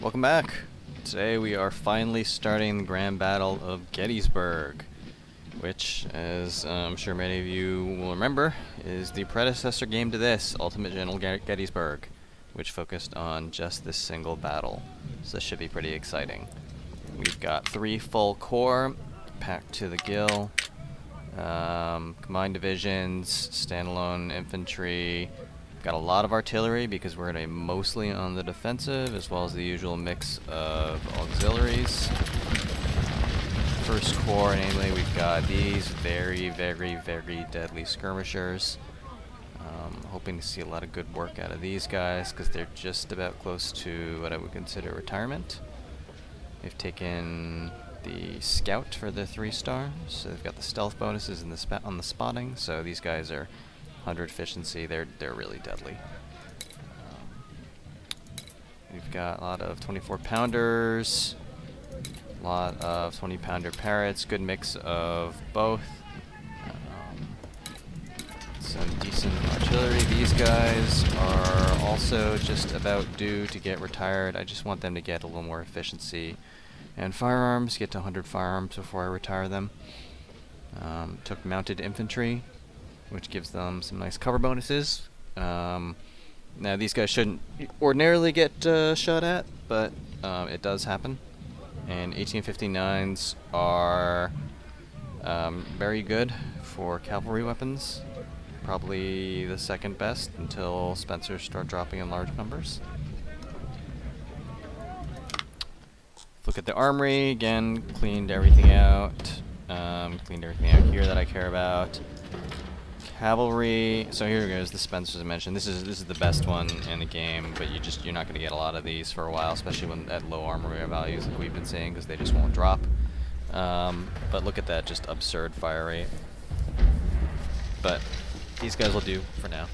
Welcome back. Today we are finally starting the Grand Battle of Gettysburg, which, as I'm sure many of you will remember, is the predecessor game to this, Ultimate General Gettysburg, which focused on just this single battle. So this should be pretty exciting. We've got 3 full corps, packed to the gill, combined divisions, standalone infantry. Got a lot of artillery because we're going to be mostly on the defensive, as well as the usual mix of auxiliaries. First corps, namely, we've got these very deadly skirmishers. Hoping to see a lot of good work out of these guys because they're just about close to what I would consider retirement. They've taken the scout for the 3-star, so they've got the stealth bonuses and on the spotting. So these guys are 100 efficiency. They're really deadly. We've got a lot of 24-pounders, a lot of 20-pounder parrots. Good mix of both. Some decent artillery. These guys are also just about due to get retired. I just want them to get a little more efficiency and firearms, get to 100 firearms before I retire them. Took mounted infantry, which gives them some nice cover bonuses. Now these guys shouldn't ordinarily get shot at, but it does happen. And 1859s are very good for cavalry weapons. Probably the second best until Spencers start dropping in large numbers. Look at the armory. Again, cleaned everything out. Cleaned everything out here that I care about. Cavalry. So here goes the Spencers I mentioned. This is the best one in the game, but you're not going to get a lot of these for a while, especially when at low armory values like we've been seeing, because they just won't drop. But look at that, just absurd fire rate. But these guys will do for now.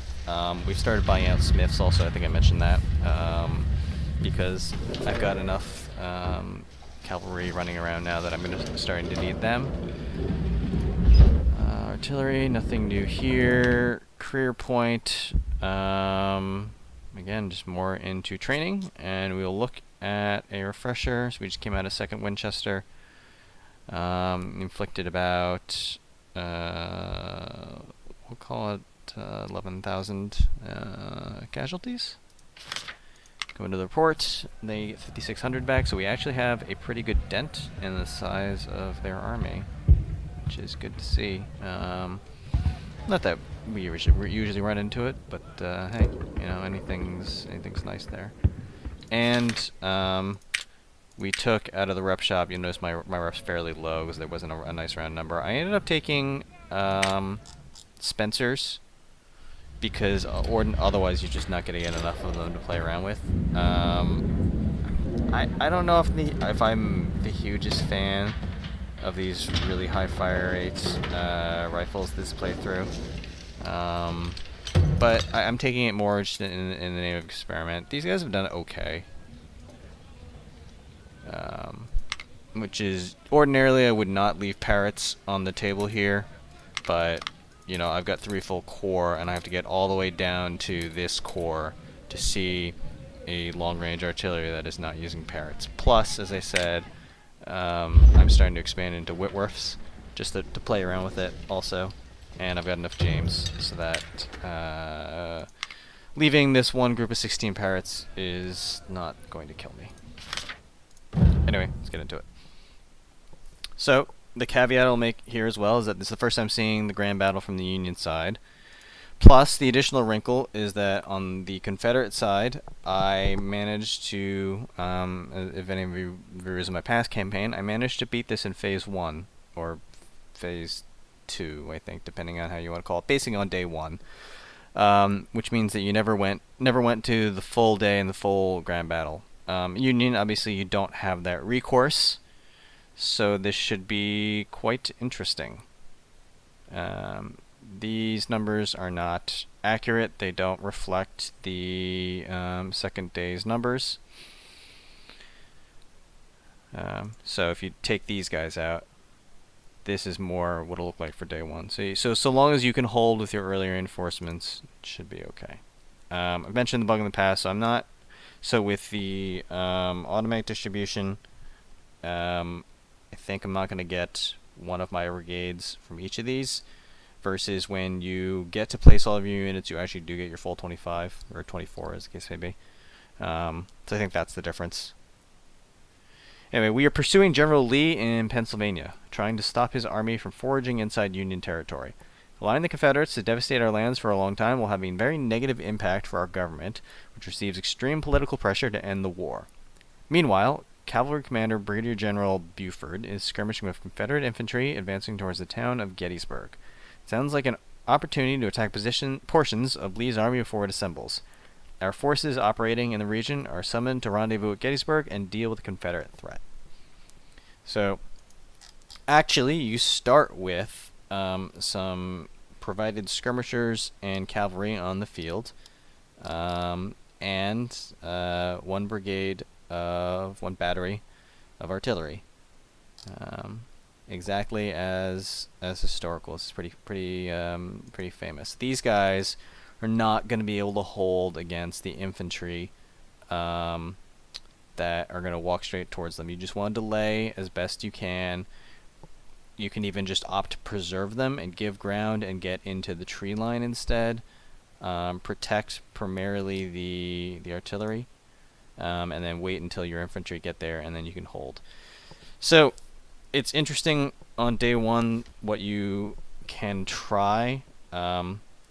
We've started buying out Smiths also. I think I mentioned that because I've got enough cavalry running around now that I'm starting to need them. Artillery, nothing new here. Career point, again, just more into training, and we'll look at a refresher. So we just came out of 2nd Winchester. Inflicted about, we'll call it 11,000 casualties. Go into the report, they get 5,600 back, so we actually have a pretty good dent in the size of their army, which is good to see. Not that we usually run into it, but hey, you know, anything's nice there. And we took out of the rep shop. You notice my rep's fairly low because there wasn't a nice round number. I ended up taking Spencers because otherwise you're just not going to get enough of them to play around with. I don't know if I'm the hugest fan of these really high fire rates rifles this playthrough, but I'm taking it more just in the name of experiment. These guys have done okay, which is ordinarily I would not leave parrots on the table here, but you know, I've got 3 full corps and I have to get all the way down to this corps to see a long-range artillery that is not using parrots. Plus, as I said, I'm starting to expand into Whitworths just to play around with it also, and I've got enough James so that leaving this one group of 16 parrots is not going to kill me. Anyway, let's get into it. So the caveat I'll make here as well is that this is the first time seeing the Grand Battle from the Union side. Plus, the additional wrinkle is that on the Confederate side, I managed to, if any of you viewers in my past campaign, I managed to beat this in Phase 1, or Phase 2, I think, depending on how you want to call it, basically on day 1. Which means that you never went to the full day and the full Grand Battle. Union, obviously, you don't have that recourse, so this should be quite interesting. These numbers are not accurate. They don't reflect the second day's numbers. So if you take these guys out, this is more what it'll look like for day 1. So long as you can hold with your earlier reinforcements, it should be okay. I've mentioned the bug in the past, so I'm not So with the automatic distribution, I think I'm not going to get one of my brigades from each of these, versus when you get to place all of your units, you actually do get your full 25, or 24 as the case may be. So I think that's the difference. Anyway, we are pursuing General Lee in Pennsylvania, trying to stop his army from foraging inside Union territory. Allowing the Confederates to devastate our lands for a long time will have a very negative impact for our government, which receives extreme political pressure to end the war. Meanwhile, Cavalry Commander Brigadier General Buford is skirmishing with Confederate infantry advancing towards the town of Gettysburg. It sounds like an opportunity to attack portions of Lee's army before it assembles. Our forces operating in the region are summoned to rendezvous at Gettysburg and deal with the Confederate threat. So, actually, you start with some provided skirmishers and cavalry on the field, and one battery of artillery. Exactly as historical. It's pretty famous. These guys are not going to be able to hold against the infantry that are going to walk straight towards them. You just want to delay as best you can. You can even just opt to preserve them and give ground and get into the tree line instead. Protect primarily the artillery, and then wait until your infantry get there, and then you can hold. So it's interesting on day one what you can try.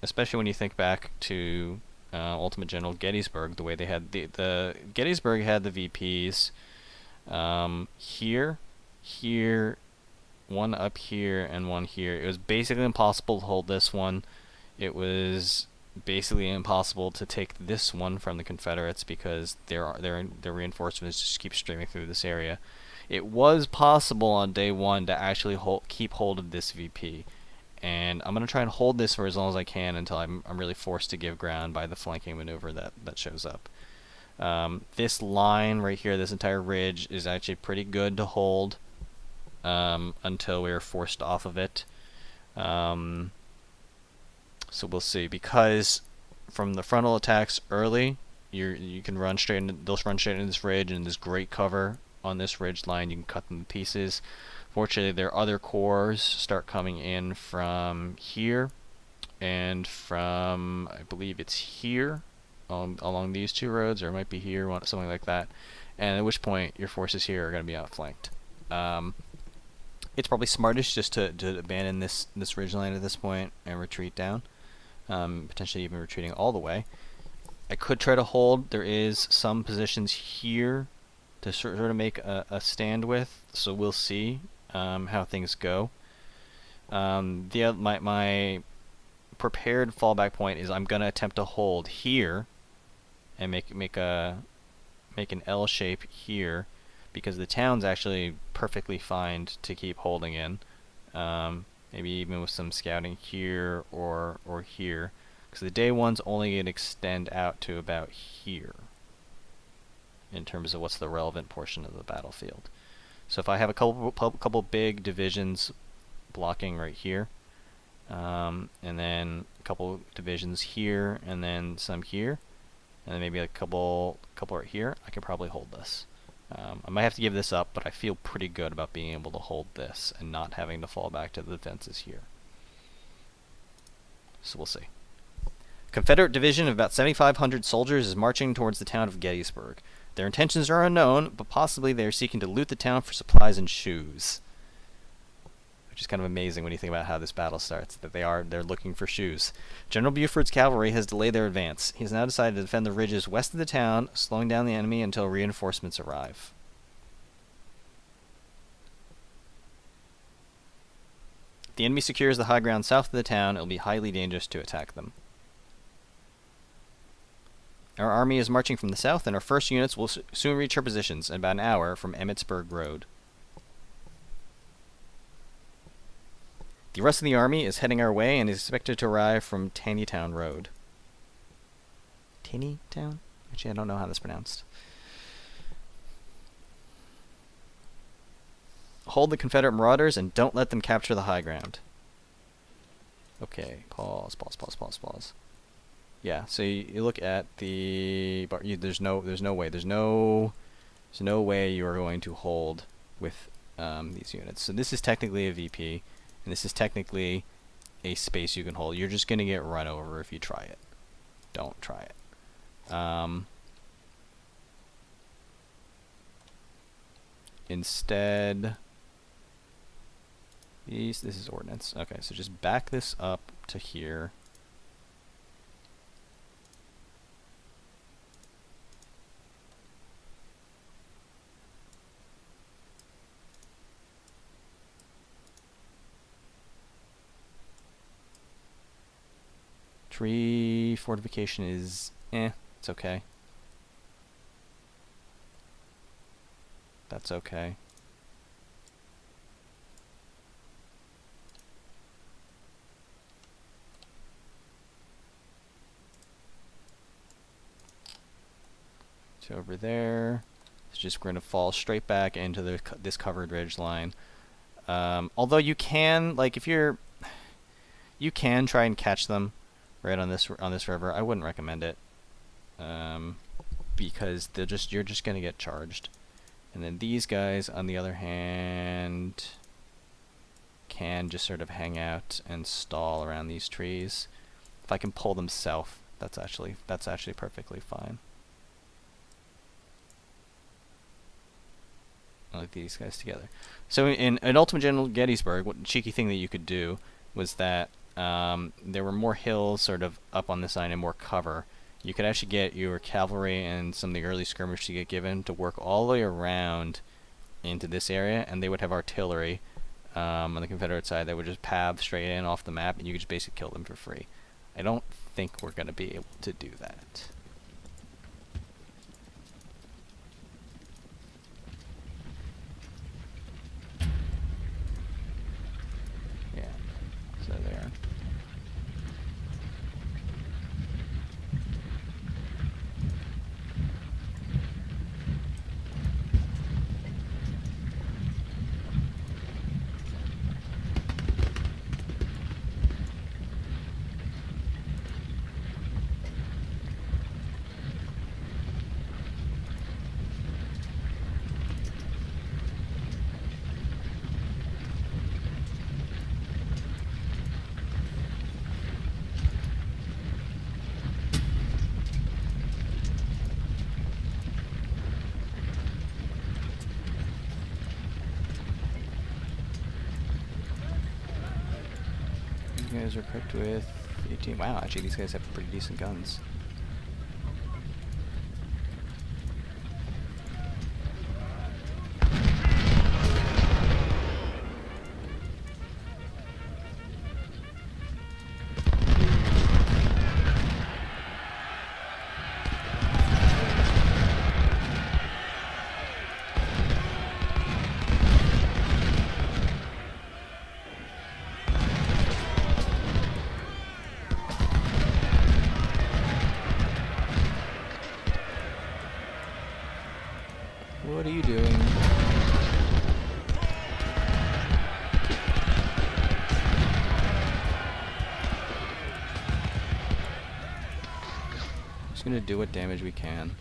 Especially when you think back to Ultimate General Gettysburg, the way they had the Gettysburg had the VPs here, one up here, and one here. It was basically impossible to hold this one. It was basically impossible to take this one from the Confederates because their reinforcements just keep streaming through this area. It was possible on day one to actually keep hold of this VP. And I'm going to try and hold this for as long as I can until I'm really forced to give ground by the flanking maneuver that shows up. This line right here, this entire ridge, is actually pretty good to hold until we are forced off of it. So we'll see. Because from the frontal attacks early, you can run straight into, they'll run straight into this ridge, and there's great cover on this ridge line. You can cut them to pieces. Fortunately, their other corps start coming in from here and from, I believe it's here, along these two roads, or it might be here, something like that. And at which point your forces here are going to be outflanked. It's probably smartest just to abandon this ridgeline at this point and retreat down, potentially even retreating all the way. I could try to hold. There is some positions here to sort of make a stand with, so we'll see how things go. My prepared fallback point is I'm gonna attempt to hold here and make an L shape here, because the town's actually perfectly fine to keep holding in. Maybe even with some scouting here or here, because the day one's only gonna extend out to about here in terms of what's the relevant portion of the battlefield. So if I have a couple big divisions blocking right here, and then a couple divisions here, and then some here, and then maybe a couple right here, I can probably hold this. I might have to give this up, but I feel pretty good about being able to hold this and not having to fall back to the defenses here. So we'll see. Confederate division of about 7,500 soldiers is marching towards the town of Gettysburg. Their intentions are unknown, but possibly they are seeking to loot the town for supplies and shoes. Which is kind of amazing when you think about how this battle starts, that they're looking for shoes. General Buford's cavalry has delayed their advance. He has now decided to defend the ridges west of the town, slowing down the enemy until reinforcements arrive. If the enemy secures the high ground south of the town, it will be highly dangerous to attack them. Our army is marching from the south, and our first units will soon reach our positions in about an hour from Emmitsburg Road. The rest of the army is heading our way and is expected to arrive from Taneytown Road. Taneytown? Actually, I don't know how that's pronounced. Hold the Confederate marauders and don't let them capture the high ground. Okay, pause. Yeah, so you look at the bar. There's no way. There's no way you are going to hold with these units. So this is technically a VP, and this is technically a space you can hold. You're just gonna get run over if you try it. Don't try it. Instead, this is ordnance. Okay, so just back this up to here. Tree fortification is it's okay. That's okay. So over there, it's just going to fall straight back into this covered ridge line. Although you can, like, you can try and catch them right on this river. I wouldn't recommend it, because you're just gonna get charged. And then these guys, on the other hand, can just sort of hang out and stall around these trees. If I can pull them south, that's actually perfectly fine. I like these guys together. So in Ultimate General Gettysburg, what cheeky thing that you could do was that there were more hills sort of up on this side and more cover. You could actually get your cavalry and some of the early skirmishers to get given to work all the way around into this area, and they would have artillery on the Confederate side that would just pav straight in off the map, and you could just basically kill them for free. I don't think we're going to be able to do that. Yeah, so there. You guys are equipped with 18. Wow, actually these guys have pretty decent guns. What are you doing? Just gonna do what damage we can.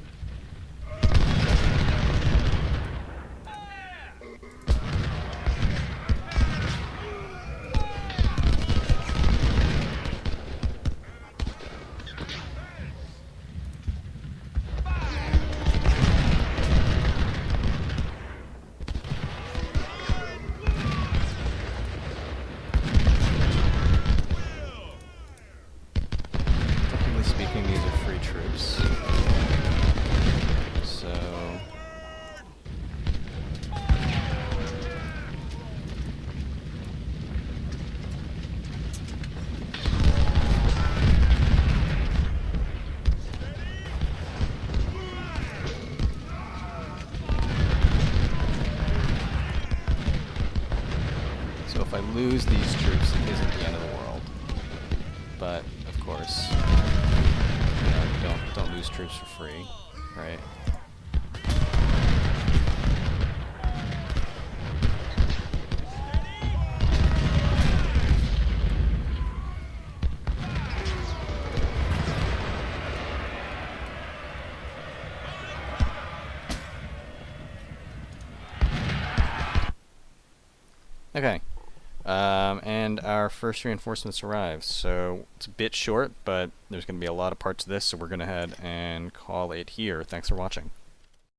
Speaking, these are free troops. So if I lose these troops, it isn't the end of the world. But of course, don't lose troops for free, right? Okay. And our first reinforcements arrive. So it's a bit short, but there's going to be a lot of parts of this, so we're going to head and call it here. Thanks for watching.